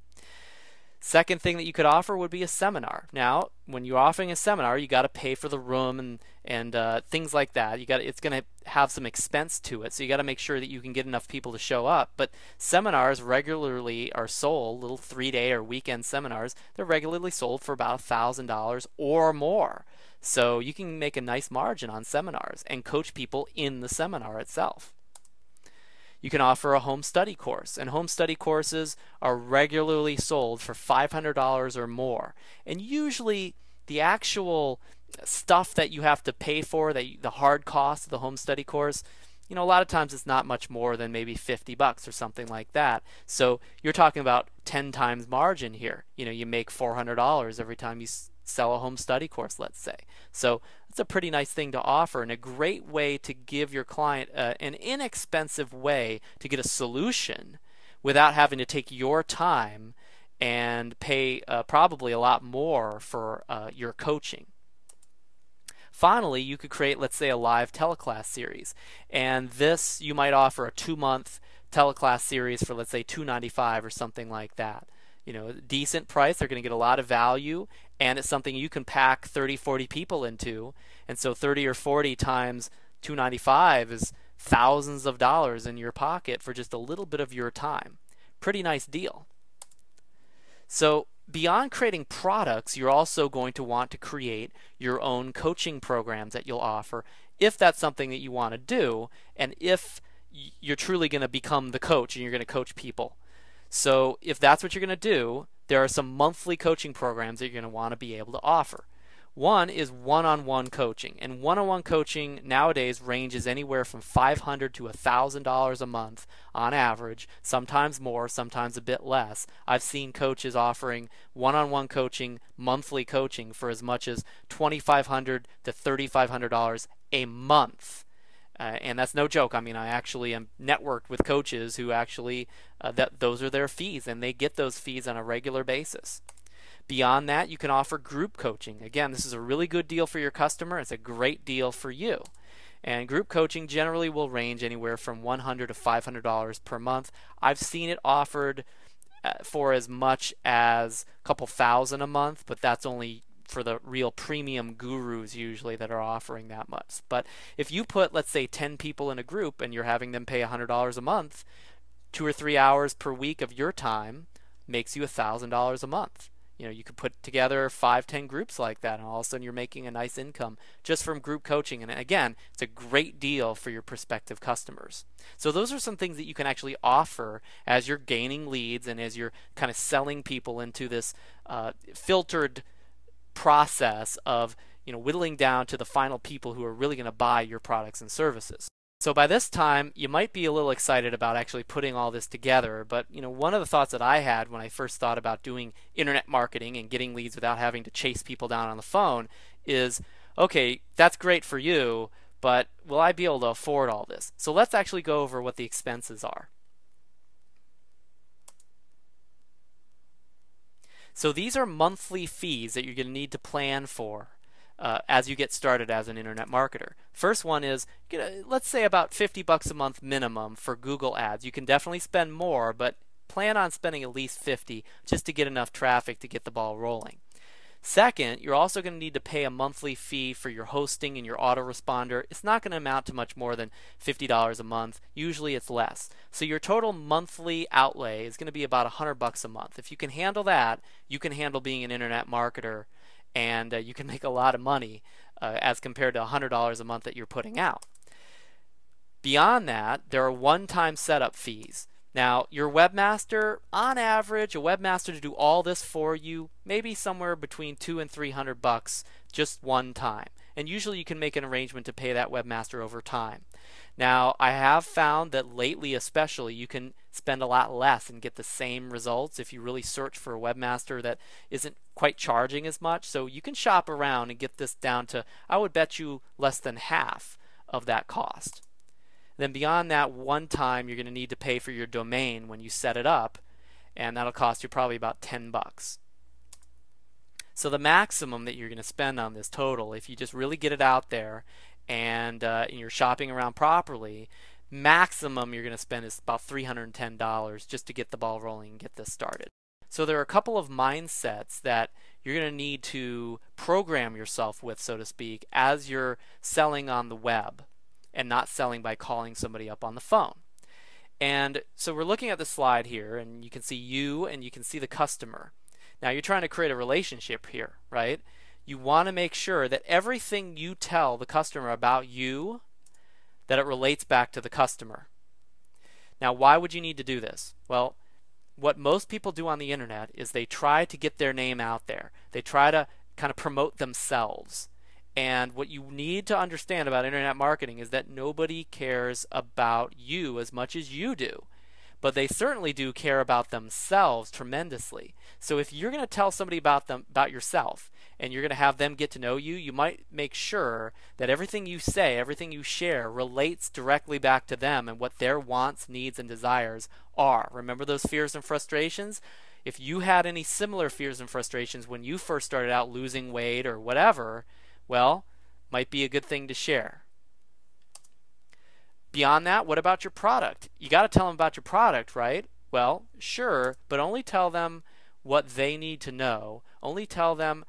Second thing that you could offer would be a seminar. Now, when you're offering a seminar, you got to pay for the room and things like that. It's going to have some expense to it, so you got to make sure that you can get enough people to show up. But seminars regularly are sold, little 3-day or weekend seminars. They're regularly sold for about $1,000 or more. So you can make a nice margin on seminars and coach people in the seminar itself. You can offer a home study course, and home study courses are regularly sold for $500 or more. And usually the actual stuff that you have to pay for, the hard cost of the home study course, a lot of times it's not much more than maybe $50 or something like that. So you're talking about 10 times margin here. You make $400 every time you sell a home study course, let's say. So it's a pretty nice thing to offer and a great way to give your client an inexpensive way to get a solution without having to take your time and pay probably a lot more for your coaching. Finally, you could create, let's say, a live teleclass series. And this, you might offer a 2-month teleclass series for, let's say, $295 or something like that. Decent price. They're going to get a lot of value, and it's something you can pack 30, 40 people into. And so 30 or 40 times $295 is thousands of dollars in your pocket for just a little bit of your time. Pretty nice deal. So beyond creating products, you're also going to want to create your own coaching programs that you'll offer if that's something that you want to do, and if you're truly going to become the coach and you're going to coach people. So if that's what you're going to do, there are some monthly coaching programs that you're going to want to be able to offer. One is one-on-one coaching, and one-on-one coaching nowadays ranges anywhere from $500 to $1,000 a month on average, sometimes more, sometimes a bit less. I've seen coaches offering one-on-one coaching, monthly coaching for as much as $2,500 to $3,500 a month. And that's no joke. I mean, I actually am networked with coaches who actually, those are their fees, and they get those fees on a regular basis. Beyond that, you can offer group coaching. Again, this is a really good deal for your customer. It's a great deal for you. And group coaching generally will range anywhere from $100 to $500 per month. I've seen it offered for as much as a couple thousand a month, but that's only for the real premium gurus usually that are offering that much. But if you put, let's say, 10 people in a group and you're having them pay $100 a month, 2 or 3 hours per week of your time makes you $1,000 a month. You could put together 5, 10 groups like that, and all of a sudden you're making a nice income just from group coaching. And again, it's a great deal for your prospective customers. So those are some things that you can actually offer as you're gaining leads and as you're kind of selling people into this filtered process of whittling down to the final people who are really going to buy your products and services. So by this time, you might be a little excited about actually putting all this together, but one of the thoughts that I had when I first thought about doing internet marketing and getting leads without having to chase people down on the phone is, okay, that's great for you, but will I be able to afford all this? So let's actually go over what the expenses are. So these are monthly fees that you're going to need to plan for as you get started as an internet marketer. First one is, let's say about $50 a month minimum for Google ads. You can definitely spend more, but plan on spending at least $50 just to get enough traffic to get the ball rolling. Second, you're also going to need to pay a monthly fee for your hosting and your autoresponder. It's not going to amount to much more than $50 a month. Usually it's less. So your total monthly outlay is going to be about $100 a month. If you can handle that, you can handle being an internet marketer, and you can make a lot of money as compared to $100 a month that you're putting out. Beyond that, there are one-time setup fees. Now, your webmaster, on average, a webmaster to do all this for you, maybe somewhere between $200 and $300 just one time. And usually you can make an arrangement to pay that webmaster over time. Now, I have found that lately especially you can spend a lot less and get the same results if you really search for a webmaster that isn't quite charging as much. So you can shop around and get this down to, I would bet you, less than half of that cost. Then beyond that, one time you're going to need to pay for your domain when you set it up, and that'll cost you probably about $10. So the maximum that you're going to spend on this total, if you just really get it out there and you're shopping around properly, maximum you're going to spend is about $310 just to get the ball rolling and get this started. So there are a couple of mindsets that you're going to need to program yourself with, so to speak, as you're selling on the web and not selling by calling somebody up on the phone. And so we're looking at the slide here, and you can see you and you can see the customer. Now you're trying to create a relationship here, right? You want to make sure that everything you tell the customer about you, that it relates back to the customer. Now why would you need to do this? Well, what most people do on the internet is they try to get their name out there. They try to kind of promote themselves. And what you need to understand about internet marketing is that nobody cares about you as much as you do. But they certainly do care about themselves tremendously. So if you're going to tell somebody about yourself, and you're going to have them get to know you, you might make sure that everything you say, everything you share, relates directly back to them and what their wants, needs, and desires are. Remember those fears and frustrations? If you had any similar fears and frustrations when you first started out losing weight or whatever, well, might be a good thing to share. Beyond that, what about your product? You got to tell them about your product, right? Well, sure, but only tell them what they need to know. Only tell them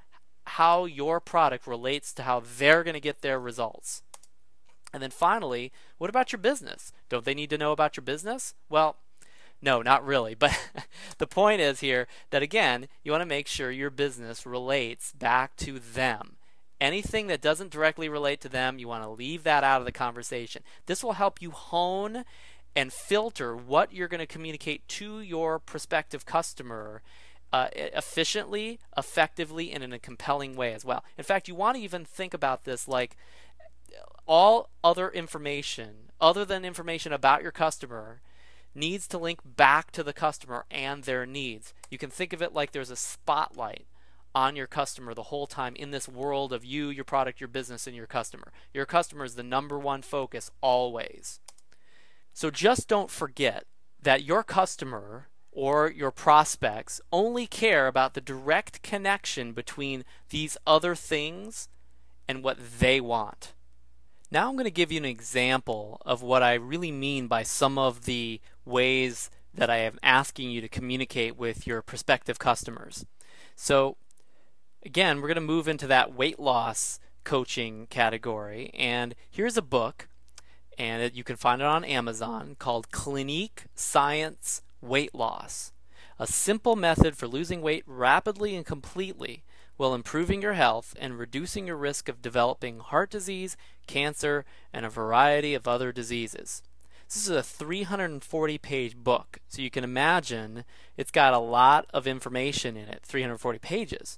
how your product relates to how they're going to get their results. And then finally, what about your business? Don't they need to know about your business? Well, no, not really. But the point is here that, again, you want to make sure your business relates back to them. Anything that doesn't directly relate to them, you want to leave that out of the conversation. This will help you hone and filter what you're going to communicate to your prospective customer efficiently, effectively, and in a compelling way as well. In fact, you want to even think about this like all other information, other than information about your customer, needs to link back to the customer and their needs. You can think of it like there's a spotlight on your customer the whole time in this world of you, your product, your business, and your customer. Your customer is the number one focus always. So just don't forget that your customer or your prospects only care about the direct connection between these other things and what they want. Now I'm going to give you an example of what I really mean by some of the ways that I am asking you to communicate with your prospective customers. So again, we're going to move into that weight loss coaching category, and here's a book, and you can find it on Amazon, called Clinique Science Weight Loss, a simple method for losing weight rapidly and completely while improving your health and reducing your risk of developing heart disease, cancer, and a variety of other diseases. This is a 340-page book, so you can imagine it's got a lot of information in it, 340 pages.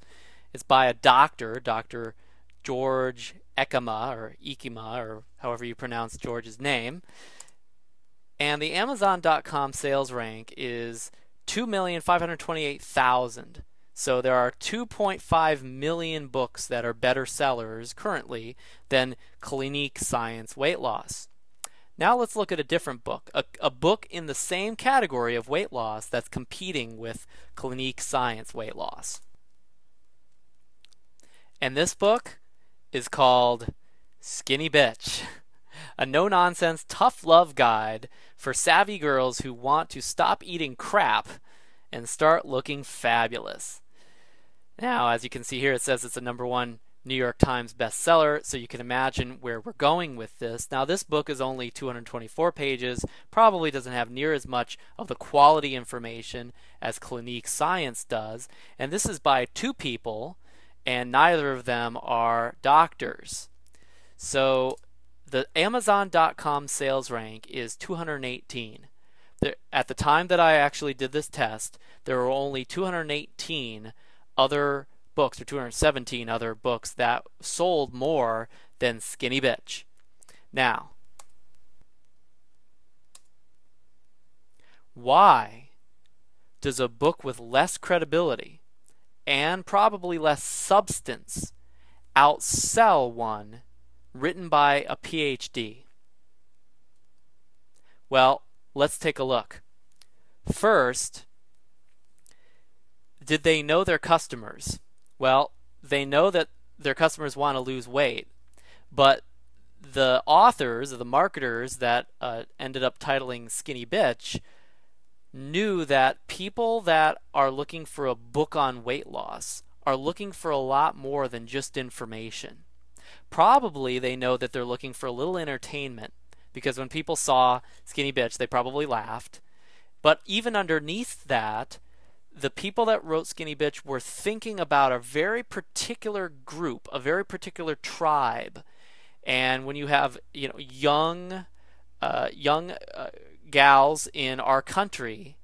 It's by a doctor, Dr. George Ekema, or however you pronounce George's name. And the Amazon.com sales rank is 2,528,000. So there are 2.5 million books that are better sellers currently than Clinique Science Weight Loss. Now let's look at a different book, a book in the same category of weight loss that's competing with Clinique Science weight loss. And this book is called Skinny Bitch, a no-nonsense, tough love guide for savvy girls who want to stop eating crap and start looking fabulous. Now, as you can see here, it says it's a #1 New York Times bestseller, so you can imagine where we're going with this. Now, this book is only 224 pages, probably doesn't have near as much of the quality information as Clinique Science does, and this is by 2 people, and neither of them are doctors. So the Amazon.com sales rank is 218. At the time that I actually did this test, there were only 218 other books, or 217 other books that sold more than Skinny Bitch. Now, why does a book with less credibility and probably less substance outsell one written by a PhD? Well, let's take a look. First, did they know their customers? Well, they know that their customers want to lose weight, but the authors, or the marketers that ended up titling Skinny Bitch, knew that people that are looking for a book on weight loss are looking for a lot more than just information. Probably they know that they're looking for a little entertainment, because when people saw Skinny Bitch, they probably laughed. But even underneath that, the people that wrote Skinny Bitch were thinking about a very particular group, a very particular tribe. And when you have, young gals in our country,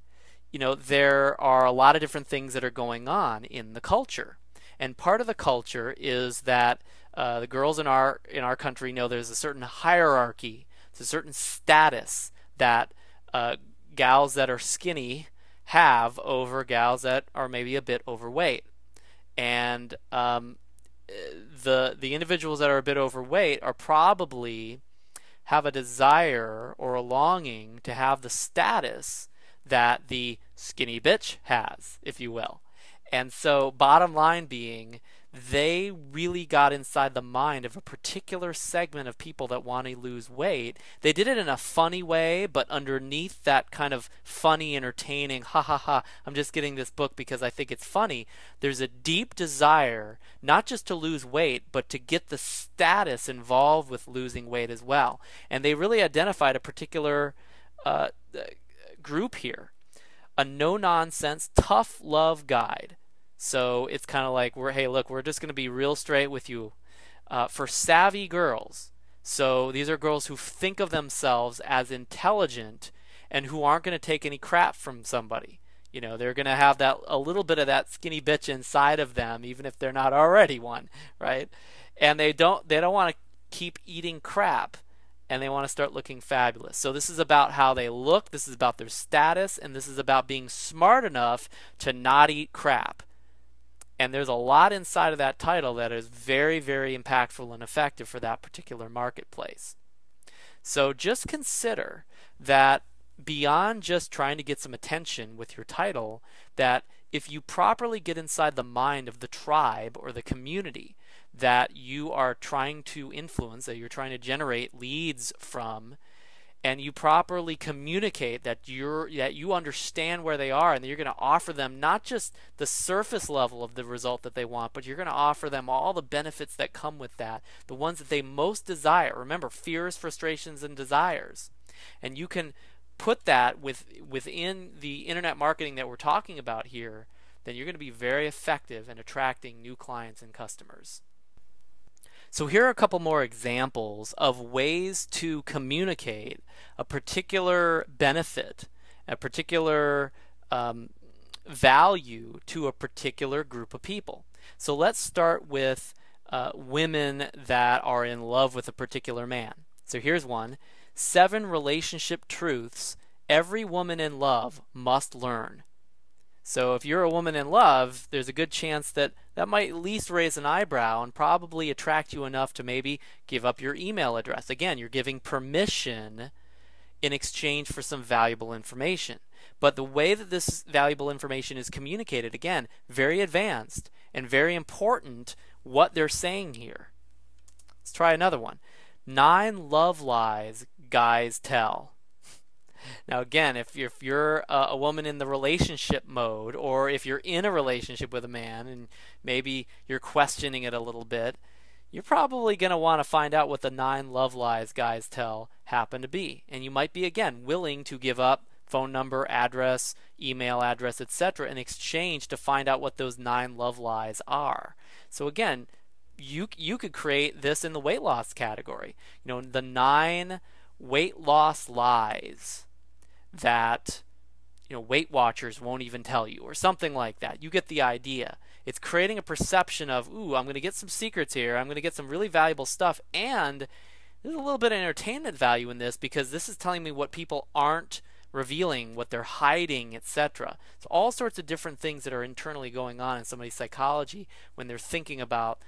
there are a lot of different things that are going on in the culture. And part of the culture is that the girls in our country know there's a certain hierarchy, there's a certain status that gals that are skinny have over gals that are maybe a bit overweight. And the individuals that are a bit overweight are probably have a desire or a longing to have the status that the skinny bitch has, if you will. And so bottom line being, they really got inside the mind of a particular segment of people that want to lose weight. They did it in a funny way, but underneath that kind of funny, entertaining, ha ha ha, I'm just getting this book because I think it's funny, there's a deep desire not just to lose weight, but to get the status involved with losing weight as well. And they really identified a particular group here. A no-nonsense, tough love guide. So it's kind of like, we're just going to be real straight with you. For savvy girls. So these are girls who think of themselves as intelligent and who aren't going to take any crap from somebody. They're going to have a little bit of that skinny bitch inside of them, even if they're not already one, right? And they don't want to keep eating crap, and they want to start looking fabulous. So this is about how they look, this is about their status, and this is about being smart enough to not eat crap. And there's a lot inside of that title that is very, very impactful and effective for that particular marketplace. So just consider that beyond just trying to get some attention with your title, that if you properly get inside the mind of the tribe or the community that you are trying to influence, that you're trying to generate leads from, and you properly communicate that you understand where they are, and that you're going to offer them not just the surface level of the result that they want, but you're going to offer them all the benefits that come with that, the ones that they most desire. Remember, fears, frustrations, and desires. And you can put that within the internet marketing that we're talking about here, then you're going to be very effective in attracting new clients and customers. So here are a couple more examples of ways to communicate a particular benefit, a particular value to a particular group of people. So let's start with women that are in love with a particular man. So here's one: 7 relationship truths every woman in love must learn. So if you're a woman in love, there's a good chance that that might at least raise an eyebrow and probably attract you enough to maybe give up your email address. Again, you're giving permission in exchange for some valuable information. But the way that this valuable information is communicated, again, very advanced and very important what they're saying here. Let's try another one. 9 love lies guys tell. Now again, if you're a woman in the relationship mode, or if you're in a relationship with a man and maybe you're questioning it a little bit, you're probably going to want to find out what the 9 love lies guys tell happen to be. And you might be, again, willing to give up phone number, address, email address, etc. in exchange to find out what those 9 love lies are. So again, you could create this in the weight loss category. You know, the 9 weight loss lies that Weight Watchers won't even tell you, or something like that. You get the idea. It's creating a perception of, ooh, I'm going to get some secrets here. I'm going to get some really valuable stuff, and there's a little bit of entertainment value in this because this is telling me what people aren't revealing, what they're hiding, etc. So all sorts of different things that are internally going on in somebody's psychology when they're thinking about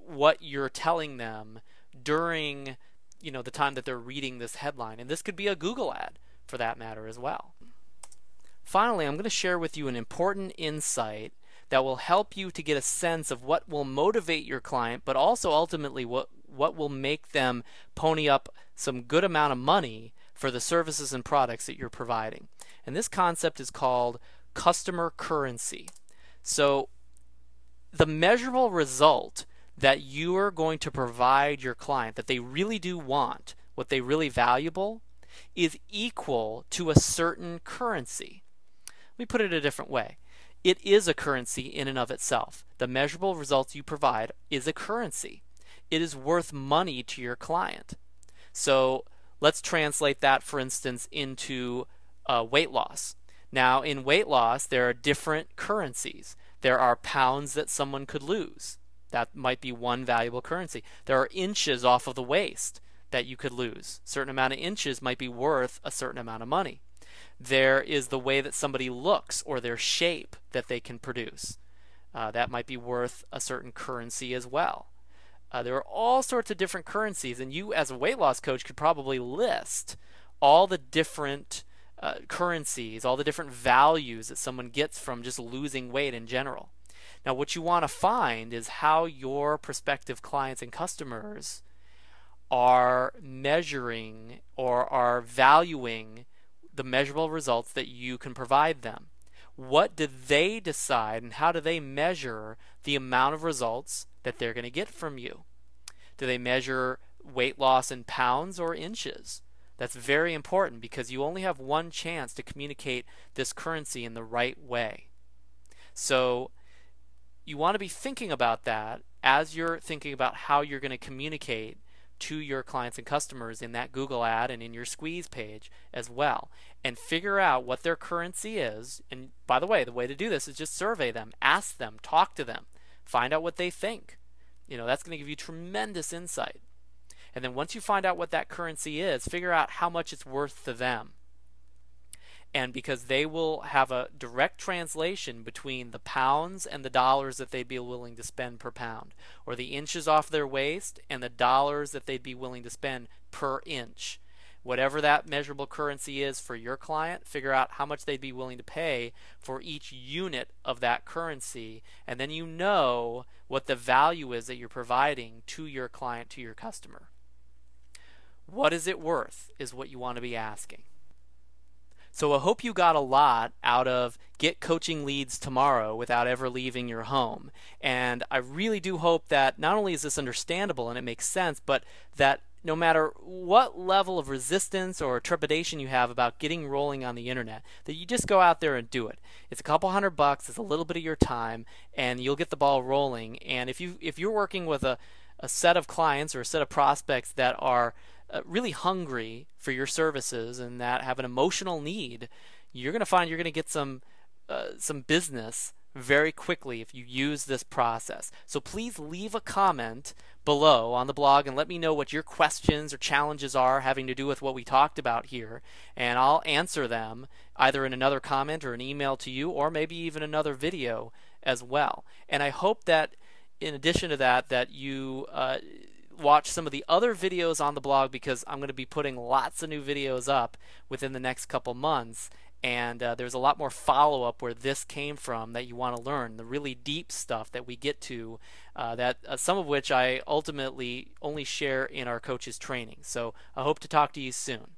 what you're telling them during the time that they're reading this headline. And this could be a Google ad for that matter as well. Finally, I'm going to share with you an important insight that will help you to get a sense of what will motivate your client, but also ultimately what will make them pony up some good amount of money for the services and products that you're providing. And this concept is called customer currency. So the measurable result that you are going to provide your client, that they really do want, what they really valuable, is equal to a certain currency. Let me put it a different way. It is a currency in and of itself. The measurable results you provide is a currency. It is worth money to your client. So let's translate that, for instance, into weight loss. Now, in weight loss, there are different currencies. There are pounds that someone could lose. That might be one valuable currency. There are inches off of the waist that you could lose. A certain amount of inches might be worth a certain amount of money. There is the way that somebody looks, or their shape that they can produce. That might be worth a certain currency as well. There are all sorts of different currencies, and you as a weight loss coach could probably list all the different currencies, all the different values that someone gets from just losing weight in general. Now, what you want to find is how your prospective clients and customers are measuring or are valuing the measurable results that you can provide them. What do they decide, and how do they measure the amount of results that they're going to get from you? Do they measure weight loss in pounds or inches? That's very important because you only have one chance to communicate this currency in the right way. So you want to be thinking about that as you're thinking about how you're going to communicate to your clients and customers in that Google ad and in your squeeze page as well, and figure out what their currency is. And by the way to do this is just survey them, ask them, talk to them, find out what they think. That's going to give you tremendous insight. And then once you find out what that currency is, figure out how much it's worth to them. And because they will have a direct translation between the pounds and the dollars that they'd be willing to spend per pound, or the inches off their waist and the dollars that they'd be willing to spend per inch. Whatever that measurable currency is for your client, figure out how much they'd be willing to pay for each unit of that currency, and then you know what the value is that you're providing to your client, to your customer. What is it worth is what you want to be asking. So I hope you got a lot out of Get Coaching Leads Tomorrow without ever leaving your home. And I really do hope that not only is this understandable and it makes sense, but that no matter what level of resistance or trepidation you have about getting rolling on the internet, that you just go out there and do it. It's a couple $100, it's a little bit of your time, and you'll get the ball rolling. And if you're working with a set of clients or a set of prospects that are really hungry for your services and that have an emotional need, you're going to find you're going to get some business very quickly if you use this process. So please leave a comment below on the blog and let me know what your questions or challenges are having to do with what we talked about here, and I'll answer them either in another comment or an email to you, or maybe even another video as well. And I hope that in addition to that, that you watch some of the other videos on the blog, because I'm going to be putting lots of new videos up within the next couple months. And there's a lot more follow-up where this came from that you want to learn, the really deep stuff that we get to, that some of which I ultimately only share in our coaches training. So I hope to talk to you soon.